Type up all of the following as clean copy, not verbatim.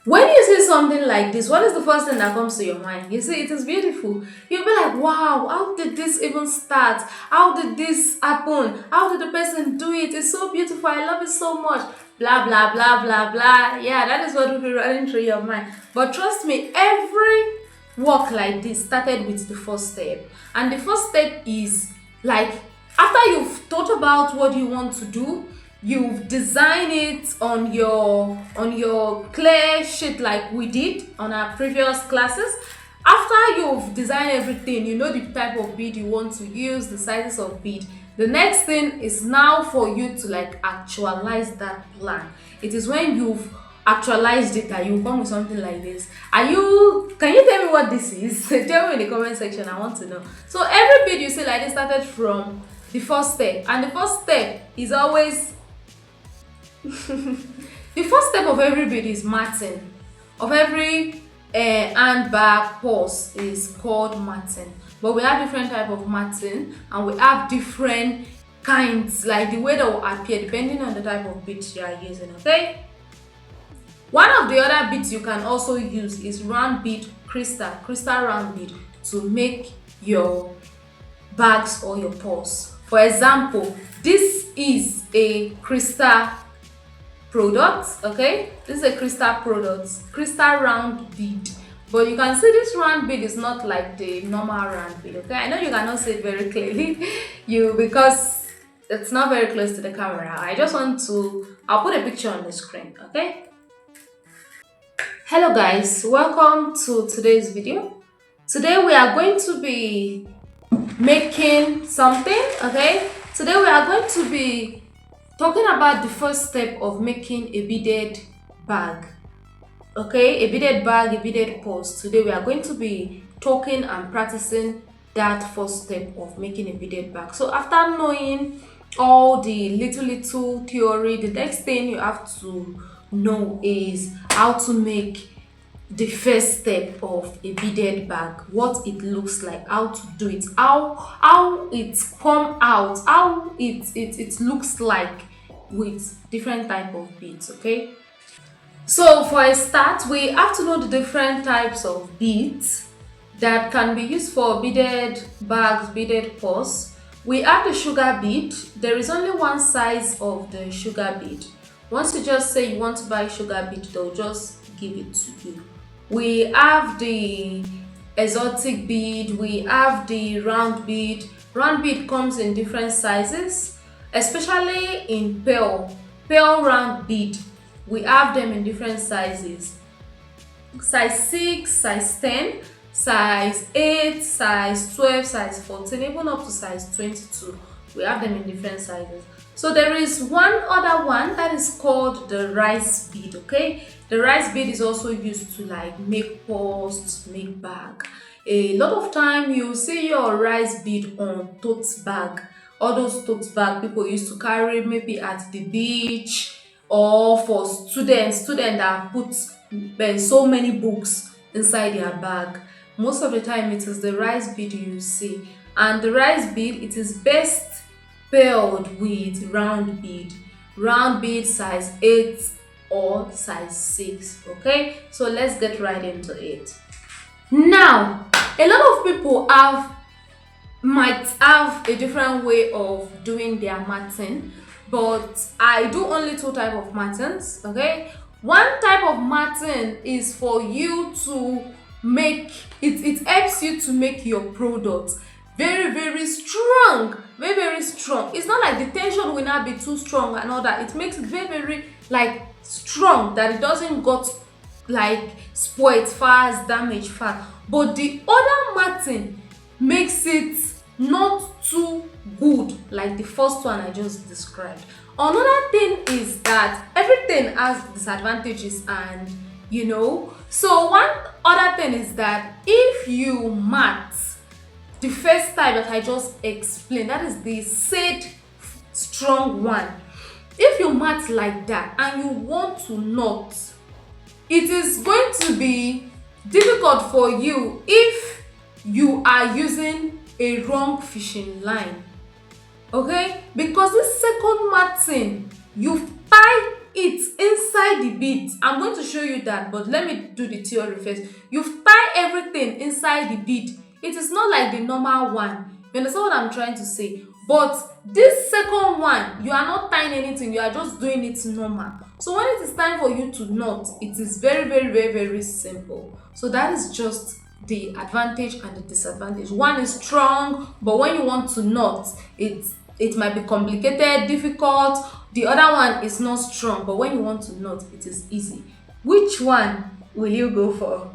When you see something like this, what is the first thing that comes to your mind? You see, it is beautiful. You'll be like, wow, how did this even start? How did this happen? How did the person do it? It's so beautiful. I love it so much. Blah, blah, blah, blah, blah. Yeah, that is what will be running through your mind. But trust me, every work like this started with the first step. And the first step is like, after you've thought about what you want to do, you've designed it on your clear sheet like we did on our previous classes. After you've designed everything, you know the type of bead you want to use, the sizes of bead. The next thing is now for you to like actualize that plan. It is when you've actualized it that you come with something like this. Can you tell me what this is? Tell me in the comment section, I want to know. So every bead you see like this started from the first step, and the first step is always the first step of every bead is matting. Of every handbag purse is called matting. But we have different type of matting, and we have different kinds, like the way that will appear depending on the type of beads you are using. Okay. One of the other beads you can also use is round bead crystal round bead to make your bags or your purse. For example, this is a crystal product. Okay, this is a crystal product, crystal round bead. But you can see this round bead is not like the normal round bead. Okay, I know you cannot see it very clearly because it's not very close to the camera. I'll put a picture on the screen. Okay. Hello guys, welcome to today's video. Today we are going to be making something. Okay, today we are going to be talking about the first step of making a beaded bag. Okay, a beaded bag, a beaded purse. Today we are going to be talking and practicing that first step of making a beaded bag. So after knowing all the little theory, the next thing you have to know is how to make the first step of a beaded bag, what it looks like, how to do it, how it's come out, how it looks like with different type of beads. Okay, so for a start we have to know the different types of beads that can be used for beaded bags, beaded purse. We have the sugar bead. There is only one size of the sugar bead. Once you just say you want to buy sugar bead, they'll just give it to you. We have the exotic bead, we have the round bead. Round bead comes in different sizes, especially in pearl round bead. We have them in different sizes: size 6, size 10, size 8, size 12, size 14, even up to size 22. We have them in different sizes. So there is one other one that is called the rice bead. Okay, the rice bead is also used to like make purse, make bag. A lot of time you see your rice bead on tote bag. All those tote bag people used to carry maybe at the beach, or for students that put so many books inside their bag. Most of the time it is the rice bead you see, and the rice bead, it is best paired with round bead size 8 or size 6. Okay, so let's get right into it. Now, a lot of people might have a different way of doing their matting, but I do only two type of mattings. Okay, one type of matting is for you to make it helps you to make your product very strong, very strong. It's not like the tension will not be too strong and all that. It makes it very like strong, that it doesn't got like spoiled fast, damaged fast. But the other matting makes it not too good like the first one I just described. Another thing is that everything has disadvantages, and so one other thing is that if you mat the first type that I just explained, that is the said strong one, if you mat like that and you want to knot, it is going to be difficult for you if you are using a wrong fishing line. Okay, because this second matting, you tie it inside the bead. I'm going to show you that, but let me do the theory first. You tie everything inside the bead. It is not like the normal one. You understand what I'm trying to say? But this second one, you are not tying anything, you are just doing it normal. So when it is time for you to knot, it is very, very, very, very simple. So that is just the advantage and the disadvantage. One is strong, but when you want to knot, it might be complicated, difficult. The other one is not strong, but when you want to knot, it is easy. Which one will you go for?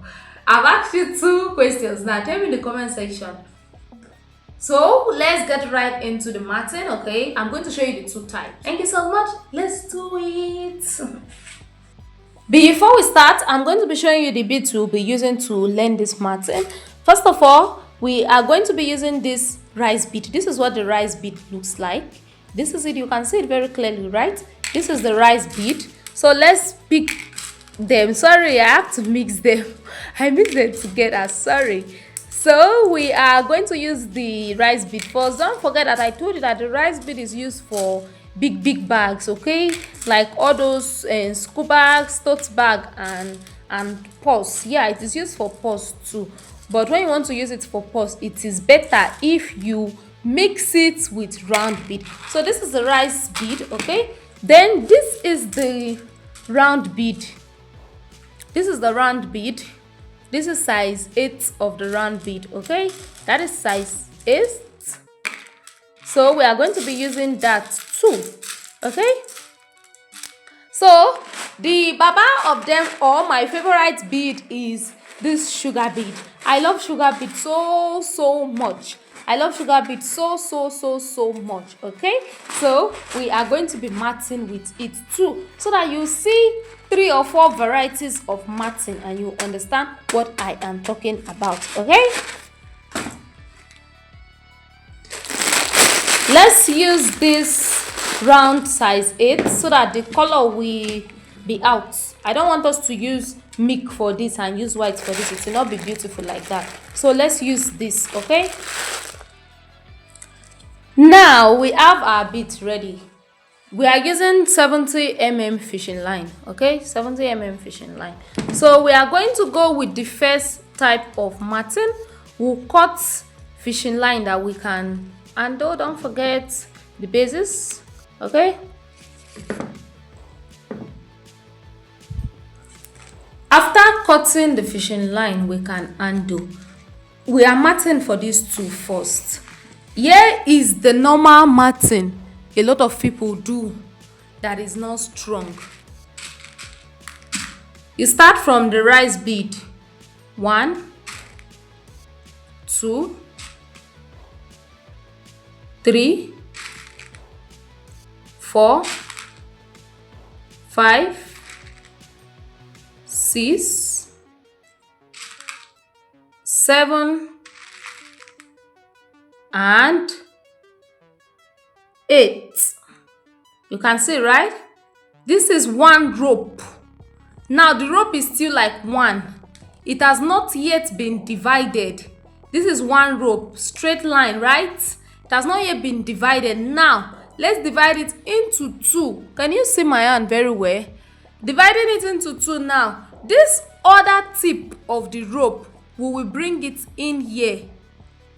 I've asked you 2 questions now. Tell me in the comment section. So let's get right into the matting. Okay, I'm going to show you the 2 types. Thank you so much. Let's do it. Before we start, I'm going to be showing you the beads we'll be using to learn this matting. First of all, we are going to be using this rice bead. This is what the rice bead looks like. This is it. You can see it very clearly, right? This is the rice bead. So let's pick them. Sorry, I have to mix them. I mix them together. Sorry. So we are going to use the rice bead first. Don't forget that I told you that the rice bead is used for big bags, okay, like all those school bags, tote bag, and purse. Yeah, it is used for purse too, but when you want to use it for purse, it is better if you mix it with round bead. So this is the rice bead, okay, then this is the round bead. This is the round bead. This is size 8 of the round bead, okay, that is size 8. So we are going to be using that too, okay. So the baba of them all, my favorite bead is this sugar bead. I love sugar bead so much. I love sugar bead so much, okay. So we are going to be matting with it too, so that you see 3 or 4 varieties of matting and you understand what I am talking about, okay. Let's use this round size 8 so that the color will be out. I don't want us to use milk for this and use white for this. It will not be beautiful like that. So let's use this, okay? Now we have our beads ready. We are using 70mm fishing line, okay? 70mm fishing line. So we are going to go with the first type of matting. We'll cut fishing line that we can. And don't forget the bases, okay? After cutting the fishing line, we can undo. We are matting for these 2 first. Here is the normal matting a lot of people do that is not strong. You start from the rice bead. 1, 2, 3, 4, 5, 6, 7, and 8. You can see, right? This is 1 rope. Now the rope is still like 1. It has not yet been divided. This is 1 rope, straight line, right? It has not yet been divided. Now let's divide it into 2. Can you see my hand very well? Dividing it into 2 now. This other tip of the rope, we will bring it in here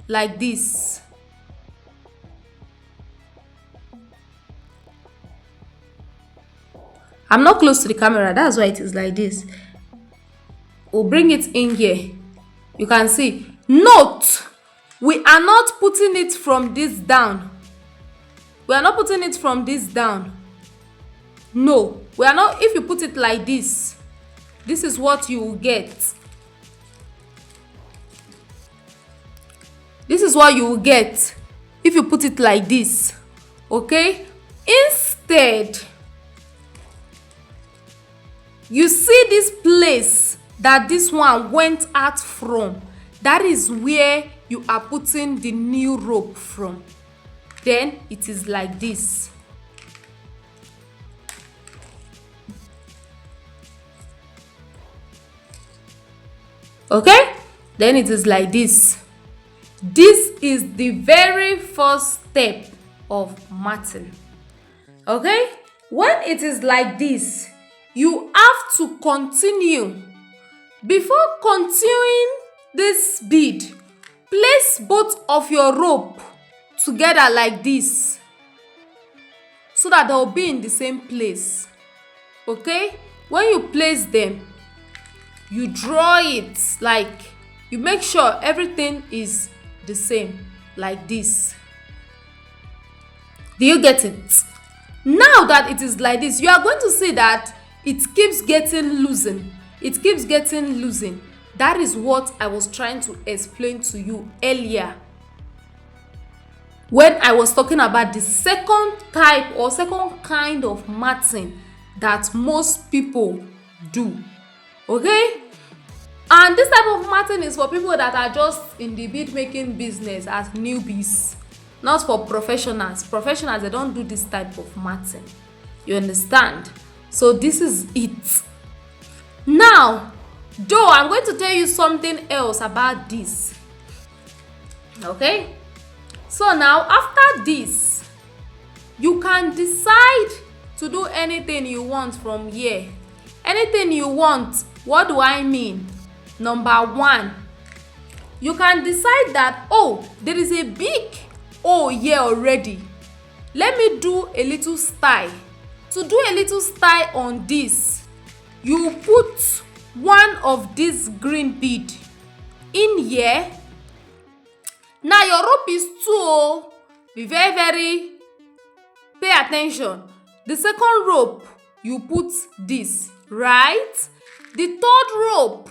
like this. I'm not close to the camera, that's why it is like this. We'll bring it in here. You can see. Note, we are not putting it from this down. We are not putting it from this down. No, we are not. If you put it like this, this is what you will get. This is what you will get if you put it like this, okay? Instead, you see this place that this one went out from. That is where you are putting the new rope from. Then it is like this. Okay? Then it is like this. This is the very first step of matting. Okay? When it is like this, you have to continue. Before continuing this bead, place both of your rope together like this so that they will be in the same place. Okay? When you place them, you draw it, like you make sure everything is the same like this. Do you get it? Now that it is like this, you are going to see that it keeps getting loosened. It keeps getting loosened. That is what I was trying to explain to you earlier when I was talking about the second type or second kind of matting that most people do. Okay? And this type of matting is for people that are just in the bead making business as newbies, not for professionals. Professionals, they don't do this type of matting. You understand? So this is it. Now, though, I'm going to tell you something else about this. Okay? So now, after this, you can decide to do anything you want from here. Anything you want. What do I mean? Number one, you can decide that, oh, there is a big hole here already. Let me do a little style. To do a little style on this, you put one of this green bead in here. Now your rope is two. Be very, very, pay attention. The second rope, you put this, right? The third rope,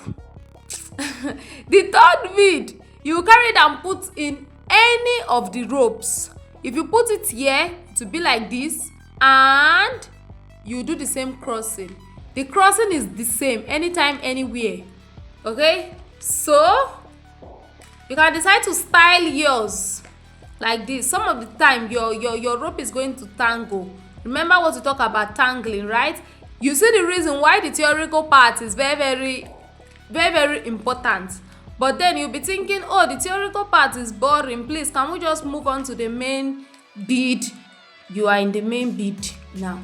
the third bead, you carry it and put in any of the ropes. If you put it here, it will be like this, and you do the same crossing. The crossing is the same anytime, anywhere. Okay? So you can decide to style yours like this. Some of the time your rope is going to tangle. Remember what we talk about tangling, right? You see the reason why the theoretical part is very, very important. But then you'll be thinking, oh, the theoretical part is boring. Please, can we just move on to the main bead? You are in the main bead now.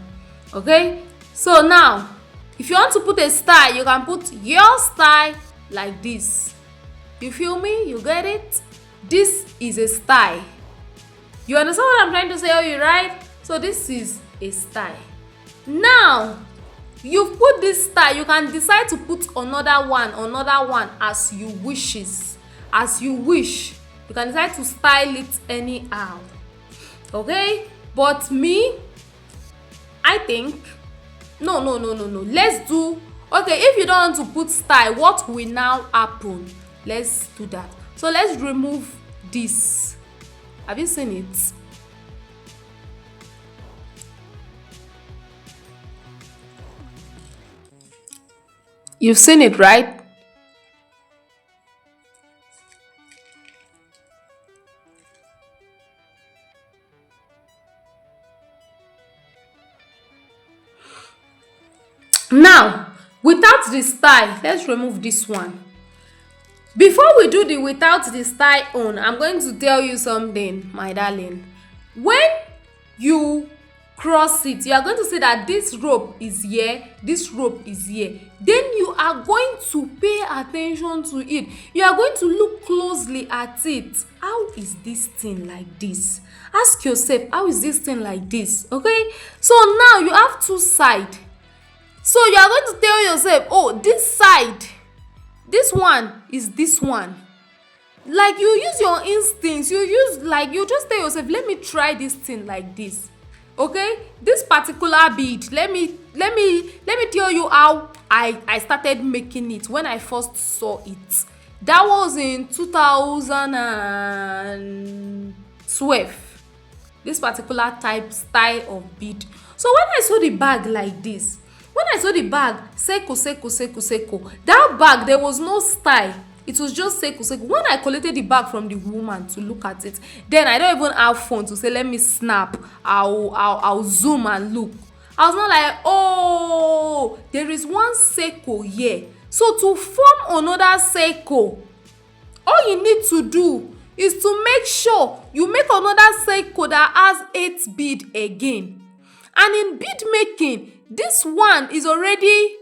Okay? So now, if you want to put a style, you can put your style like this. You feel me? You get it? This is a style. You understand what I'm trying to say? Oh, you right? So this is a style. Now, you've put this style. You can decide to put another one as you wishes. As you wish. You can decide to style it anyhow. Okay? But me, I think, no. Let's do, okay, if you don't want to put style, what will now happen? Let's do that. So let's remove this. Have you seen it? You've seen it, right? Now, without the style, let's remove this one. Before we do the without the style on, I'm going to tell you something, my darling. When you cross it, you are going to see that this rope is here, this rope is here. Then you are going to pay attention to it. You are going to look closely at it. How is this thing like this? Ask yourself, how is this thing like this? Okay? So now you have two sides. So you are going to tell yourself, oh, this side, this one is this one. Like you use your instincts, you just tell yourself, let me try this thing like this. Okay, this particular bead, let me tell you how I started making it when I first saw it. That was in 2012. This particular style of bead. So when I saw the bag like this, when I saw the bag, seko, that bag, there was no style. It was just seko. When I collected the bag from the woman to look at it, then I don't even have phone to say, let me snap. I'll zoom and look. I was not like, oh, there is one seko here. So to form another seko, all you need to do is to make sure you make another seko that has 8 bead again. And in bead making, this one is already,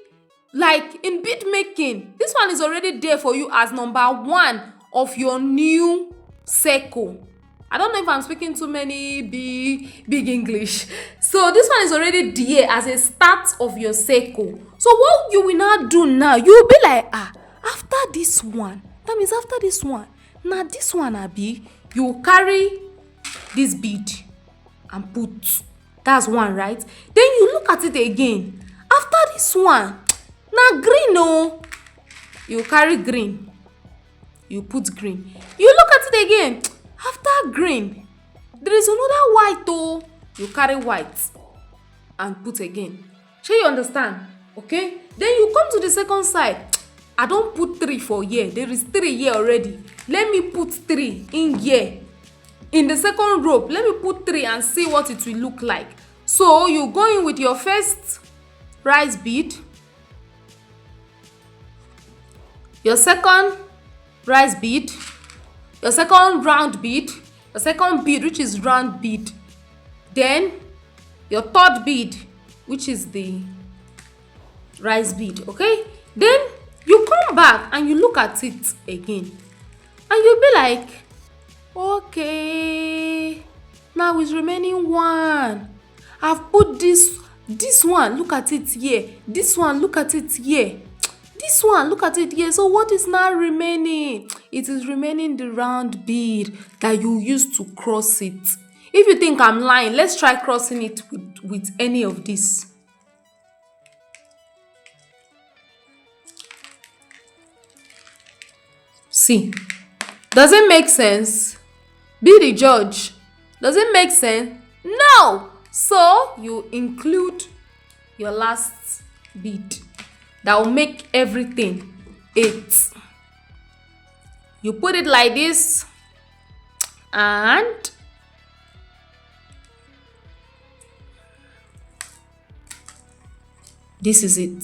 like in bead making, this one is already there for you as number 1 of your new circle. I don't know if I'm speaking too many big English. So this one is already there as a start of your circle. So what you will now do now, you will be like, after this one, that means after this one, now this one abi, you will carry this bead and put. That's one, right? Then you look at it again. After this one, now green, oh, you carry green, you put green. You look at it again. After green, there is another white, oh, you carry white and put again. Shall you understand? Okay, then you come to the second side. I don't put 3 for here. There is 3 here already. Let me put 3 in here. In the second rope, let me put 3 and see what it will look like. So you go in with your first rice bead, your second rice bead, your second round bead, your second bead, which is round bead, then your third bead, which is the rice bead. Okay, then you come back and you look at it again, and you'll be like, okay, now it's remaining 1. I've put this one, look at it here, this one, look at it here, this one, look at it here. So what is now remaining? It is remaining the round bead that you use to cross it. If you think I'm lying, let's try crossing it with any of this. See, does it make sense? Be the judge. Does it make sense? No! So you include your last bead. That will make everything 8. You put it like this, and this is it.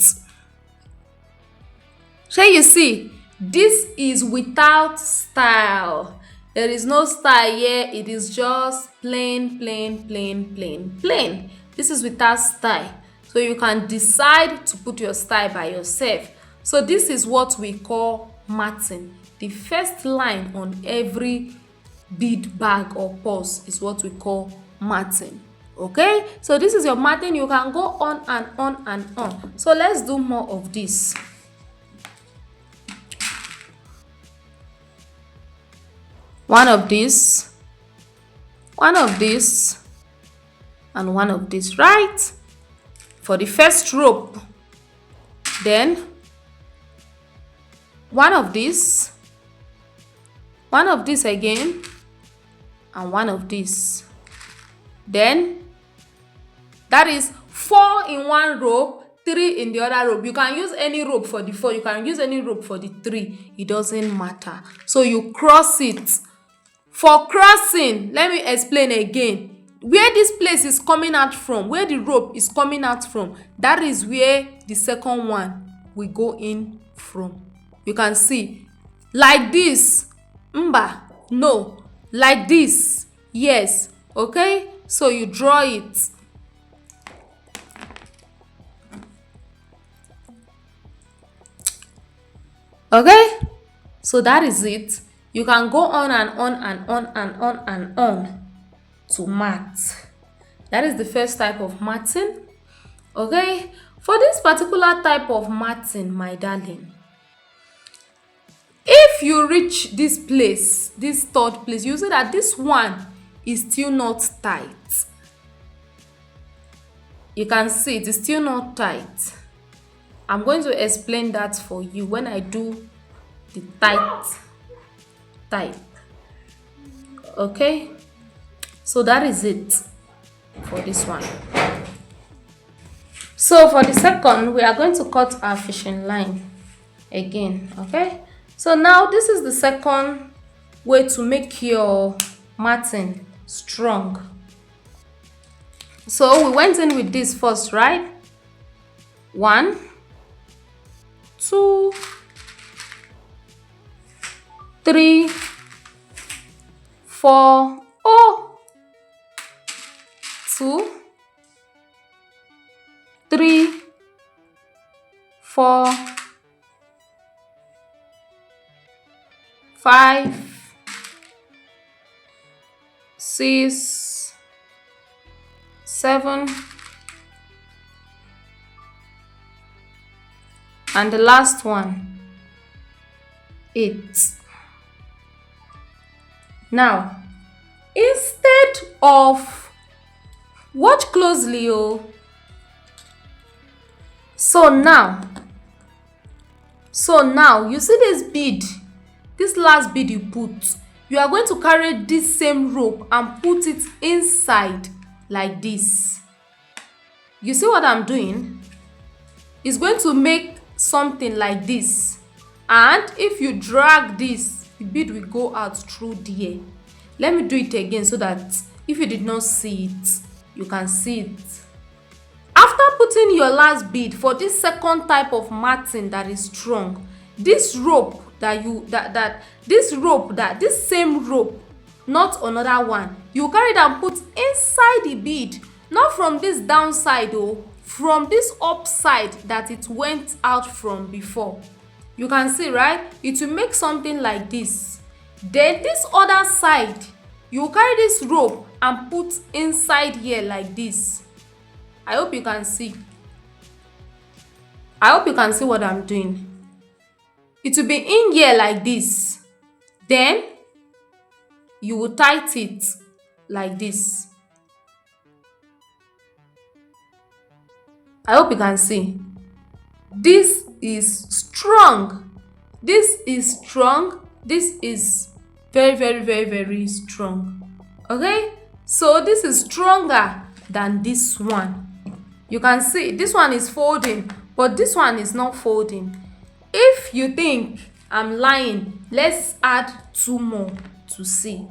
Shall you see? This is without style. There is no style here. It is just plain. This is without style. So you can decide to put your style by yourself. So this is what we call matting. The first line on every bead bag or purse is what we call matting. Okay, so this is your matting. You can go on and on and on. So let's do more of this. One of this, one of this, and one of this, right? For the first rope. Then one of this again, and one of this. Then that is 4 in one rope, 3 in the other rope. You can use any rope for the 4, you can use any rope for the 3. It doesn't matter. So you cross it. For crossing, let me explain again. Where this place is coming out from, where the rope is coming out from, that is where the second one will go in from. You can see, like this, mba, no, like this, yes, okay? So you draw it. Okay? So that is it. You can go on and on and on and on and on to mat. That is the first type of matting. Okay, for this particular type of matting, my darling, if you reach this place, this third place, you see that this one is still not tight. You can see it is still not tight. I'm going to explain that for you when I do the tight type. Okay, so that is it for this one. So for the second, we are going to cut our fishing line again. Okay, so now this is the second way to make your matting strong. So we went in with this first, right? 1, 2, 3, 4, 2, 4, 5, 6, 7, and the last one, 8. Now, instead of, watch closely, oh. So now you see this bead, this last bead you put, you are going to carry this same rope and put it inside like this. You see what I'm doing? It's going to make something like this, and if you drag this, the bead will go out through there. Let me do it again so that if you did not see it, you can see it. After putting your last bead for this second type of matting that is strong, this rope this same rope, not another one, you carry it and put inside the bead, not from this downside, oh, from this upside that it went out from before. You can see, right? It will make something like this. Then this other side, you carry this rope and put inside here like this. I hope you can see. I hope you can see what I'm doing. It will be in here like this. Then you will tight it like this. I hope you can see. This is strong. This is strong. This is very, very, very, very strong. Okay? So this is stronger than this one. You can see this one is folding, but this one is not folding. If you think I'm lying, let's add 2 more to see.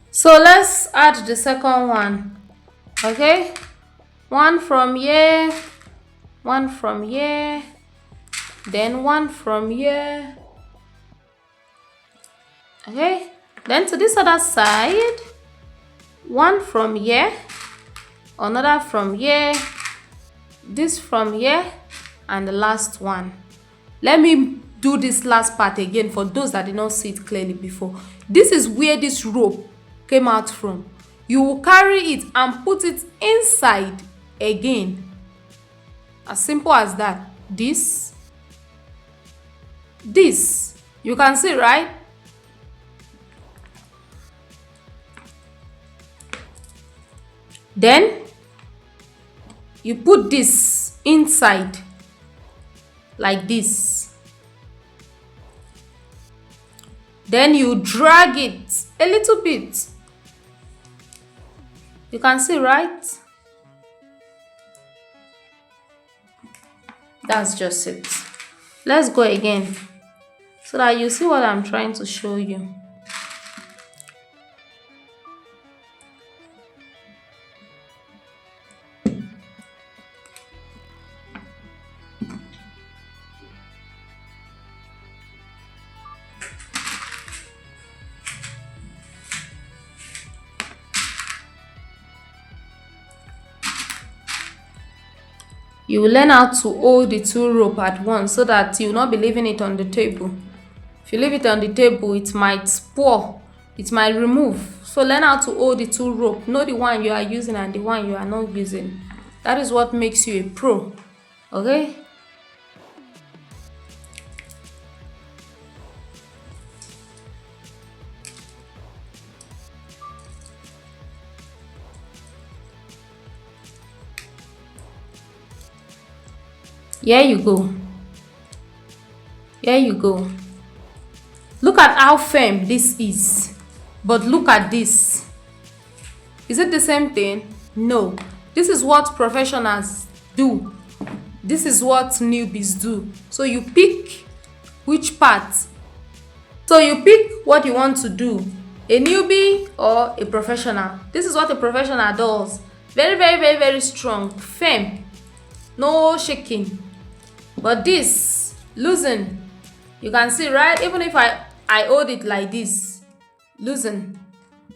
So let's add the second one. Okay? One from here, one from here, then one from here. Okay? Then to this other side, one from here, another from here, this from here, and the last one. Let me do this last part again for those that did not see it clearly before. This is where this rope came out from. You will carry it and put it inside again. As simple as that. This. You can see, right? Then you put this inside like this. Then you drag it a little bit. You can see, right? That's just it. Let's go again so that you see what I'm trying to show you. You will learn how to hold the 2 rope at once so that you will not be leaving it on the table. If you leave it on the table, it might spoil, it might remove. So learn how to hold the 2 rope. Know the one you are using and the one you are not using. That is what makes you a pro. Okay? Here you go. Here you go. Look at how firm this is. But look at this. Is it the same thing? No. This is what professionals do. This is what newbies do. So you pick which part. So you pick what you want to do. A newbie or a professional. This is what a professional does. Very, very, very, very strong. Firm. No shaking. But this, loosen. You can see, right? Even if I hold it like this, loosen.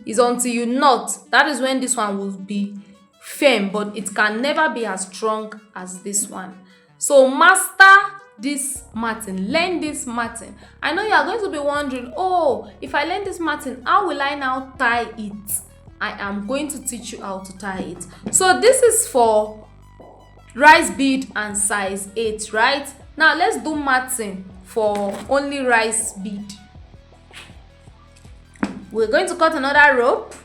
It's until you knot. That is when this one will be firm, but it can never be as strong as this one. So master this matting, learn this matting. I know you are going to be wondering, oh, if I learn this matting, how will I now tie it? I am going to teach you how to tie it. So this is for rice bead and size 8, right? Now let's do matting for only rice bead. We're going to cut another rope.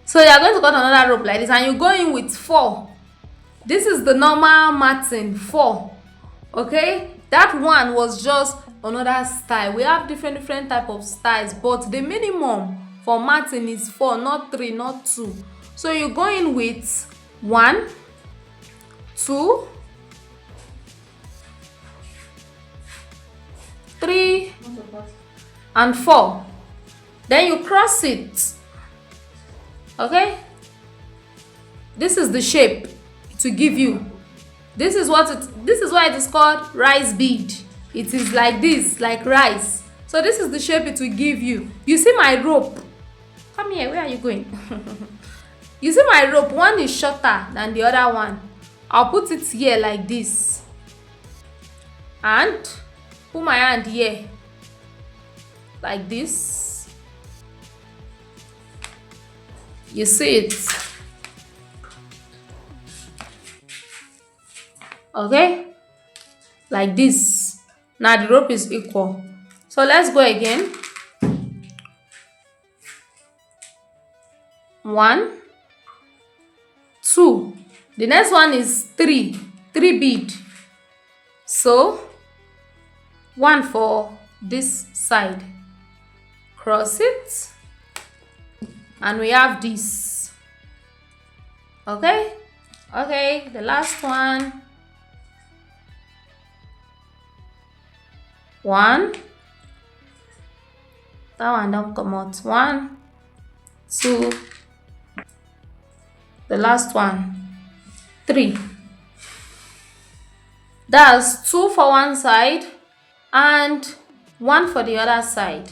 So you are going to cut another rope like this, and you go in with 4. This is the normal matting, 4. Okay, that one was just another style. We have different type of styles, but the minimum for matting is 4, not 3, not 2. So you go in with 1, 2, 3 and 4. Then you cross it. Okay, this is the shape to give you. This is why it is called rice bead. It is like this, like rice. So this is the shape it will give you. You see my rope? Come here, where are you going? You see my rope? One is shorter than the other one. I'll put it here like this, and put my hand here like this. You see it? Okay, like this. Now the rope is equal. So let's go again. 1, 2. The next one is 3 bead. So 1 for this side. Cross it, and we have this. Okay, the last one. 1, that one don't come out. 1, 2, the last one, 3. That's 2 for one side and 1 for the other side.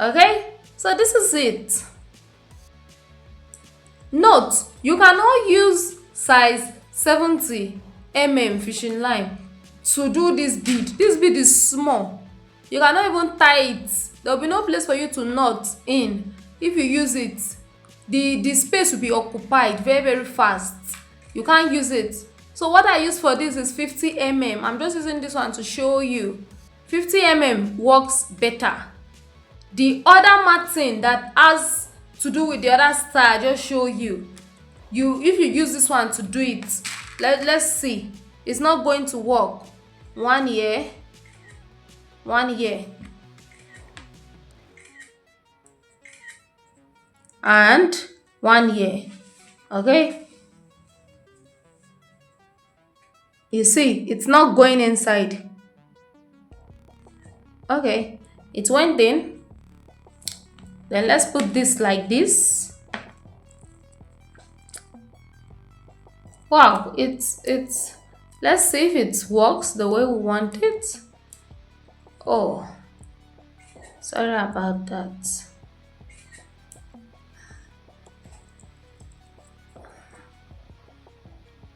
Okay, so this is it. Note, you cannot use size 70 mm fishing line to do this bead. This bead is small. You cannot even tie it. There will be no place for you to knot in. If you use it, the space will be occupied very fast. You can't use it. So what I use for this is 50 mm. I'm just using this one to show you. 50 mm works better. The other matting that has to do with the other style, I just show you. If you use this one to do it, let's see. It's not going to work. 1 here, 1 here, and 1 here. Okay, you see, it's not going inside. Okay, it went in. Then let's put this like this. Wow, it's let's see if it works the way we want it. Oh, sorry about that.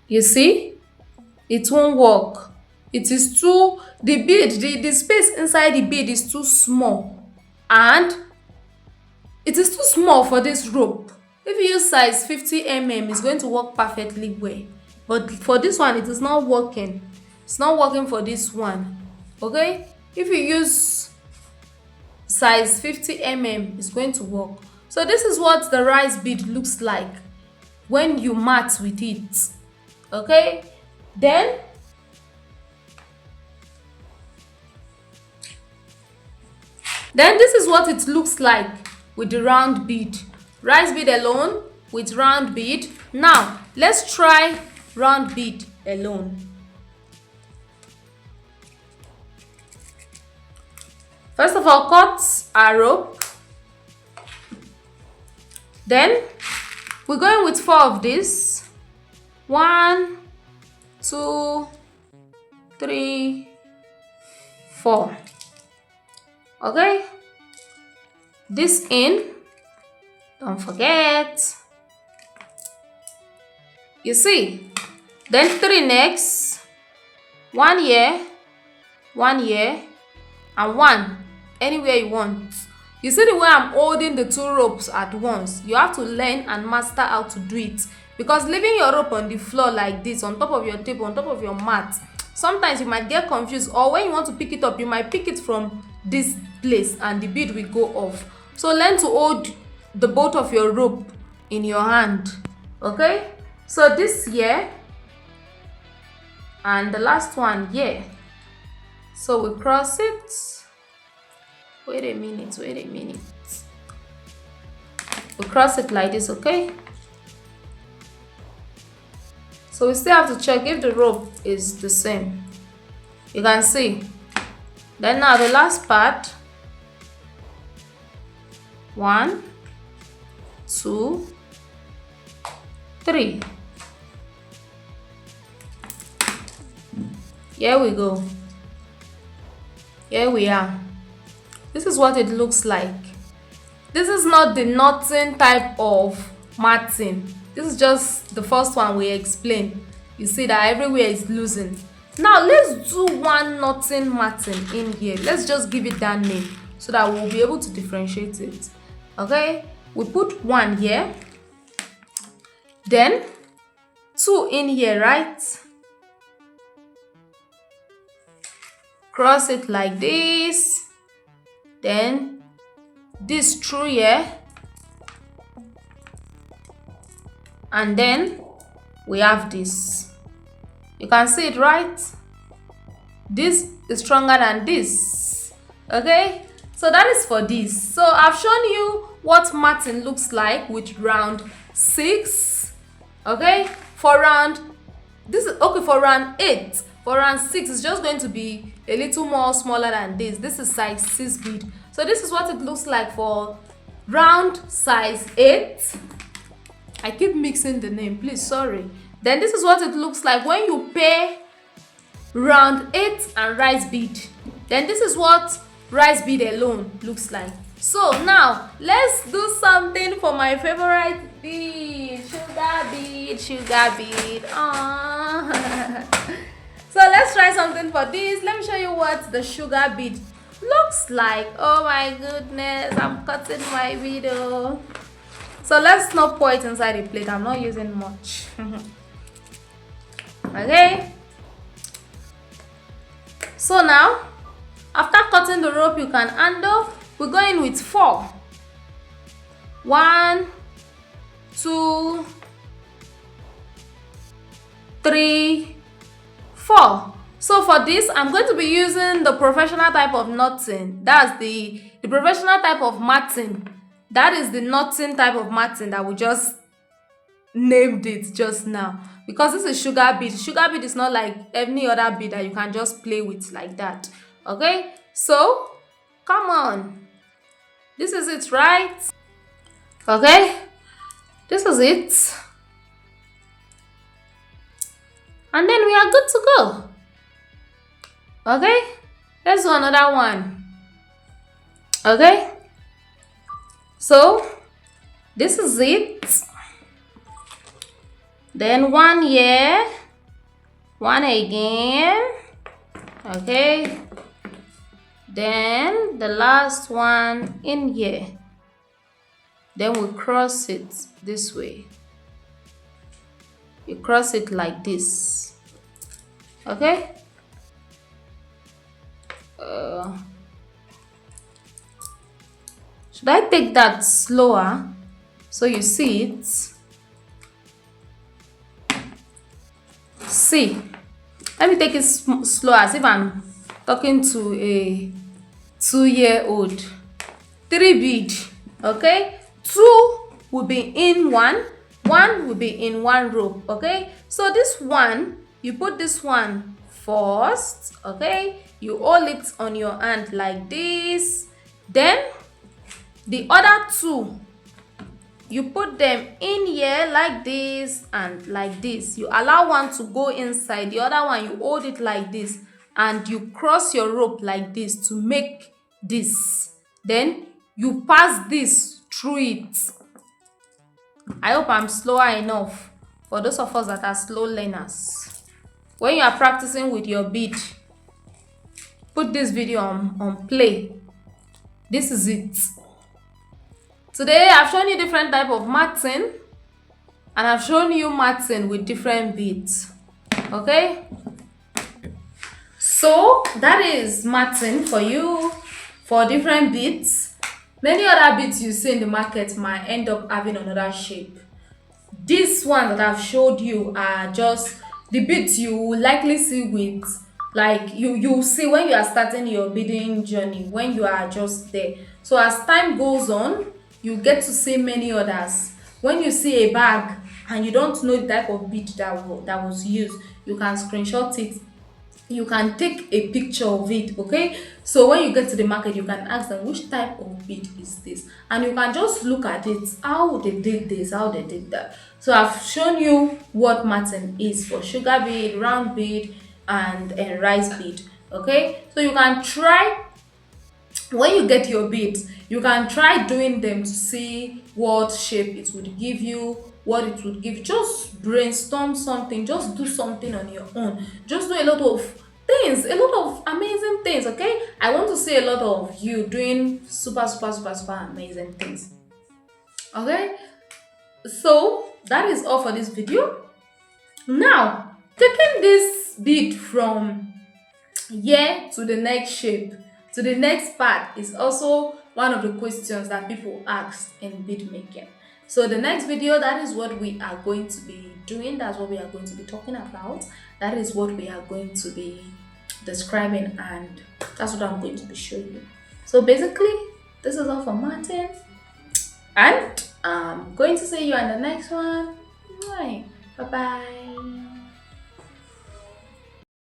You see, it won't work. It is too, the bead, the space inside the bead is too small, and it is too small for this rope. If you use size 50 mm, it's going to work perfectly well. But for this one, it is not working. It's not working for this one. Okay? If you use size 50 mm, it's going to work. So this is what the rice bead looks like when you mat with it. Okay? Then this is what it looks like with the round bead. Rice bead alone with round bead. Now let's try round bead alone. First of all, cut our rope. Then we're going with 4 of this. 1, 2, 3, 4. Okay, this in, don't forget. You see? Then 3 next. 1 here, 1 here, and 1 anywhere you want. You see the way I'm holding the 2 ropes at once? You have to learn and master how to do it, because leaving your rope on the floor like this, on top of your table, on top of your mat, sometimes you might get confused, or when you want to pick it up, you might pick it from this place and the bead will go off. So learn to hold the both of your rope in your hand. Okay, so this here and the last one here. So we cross it. Wait a minute. We cross it like this, okay? So we still have to check if the rope is the same. You can see. Then now the last part. 1, 2, 3. Here we go. Here we are. This is what it looks like. This is not the knotting type of matting. This is just the first one we explained. You see that everywhere is loosened. Now let's do one knotting matting in here. Let's just give it that name so that we'll be able to differentiate it. Okay, we put 1 here, then 2 in here, right? Cross it like this, then this through here, and then we have this. You can see it, right? This is stronger than this. Okay, so that is for this. So I've shown you what matting looks like with round 6. Okay, for round this is okay. For round 8, for round 6 it's just going to be a little more smaller than this. This is size 6 bead. So this is what it looks like for round size 8. I keep mixing the name, please, sorry. Then this is what it looks like when you pair round 8 and rice bead. Then this is what rice bead alone looks like. So now let's do something for my favorite bead, sugar bead. So let's try something for this. Let me show you what the sugar bead looks like. Oh my goodness, I'm cutting my video. So let's not pour it inside the plate. I'm not using much. Okay, so now after cutting the rope you can handle, we go in with 4. 1, 2, 3, 4. So for this I'm going to be using the professional type of knotting. That's the professional type of matting. That is the knotting type of matting that we just named it just now, because this is sugar bead. Sugar bead is not like any other bead that you can just play with like that. Okay, so come on, this is it, right? Okay, this is it, and then we are good to go. Okay, let's do another one. Okay, so this is it. Then 1 here, 1 again. Okay, then the last one in here. Then we cross it this way. You cross it like this. Okay, should I take that slower so you see it? See, let me take it slow as if I'm talking to a 2-year-old. 3 bead. Okay, 2 will be in 1 will be in 1 rope. Okay, so this one, you put this one first. Okay, you hold it on your hand like this, then the other 2 you put them in here like this and like this. You allow one to go inside, the other one you hold it like this, and you cross your rope like this to make this. Then you pass this through it. I hope I'm slower enough. for those of us that are slow learners. When you are practicing with your bead, put this video on play. This is it. Today I've shown you different type of matting, and I've shown you matting with different beads. Okay, so that is matting for you for different beads. Many other beads you see in the market might end up having another shape. These ones that I've showed you are just the beads you will likely see with, like you see when you are starting your beading journey, when you are just there. So as time goes on, you get to see many others. When you see a bag and you don't know the type of bead that was used, you can screenshot it, you can take a picture of it. Okay, so when you get to the market, you can ask them which type of bead is this, and you can just look at it, how they did this, how they did that. So I've shown you what matting is for sugar bead, round bead, and rice bead. Okay, so you can try, when you get your beads, you can try doing them to see what shape it would give you, what it would give. Just brainstorm something, just do something on your own, just do a lot of things, a lot of amazing things. Okay, I want to see a lot of you doing super amazing things. Okay, so that is all for this video. Now, taking this bead from here to the next shape, to the next part, is also one of the questions that people asked in bead making. So the next video, that is what we are going to be doing, that's what we are going to be talking about, that is what we are going to be describing, and that's what I'm going to be showing you. So basically, this is all for Martin, and I'm going to see you on the next one. Bye bye.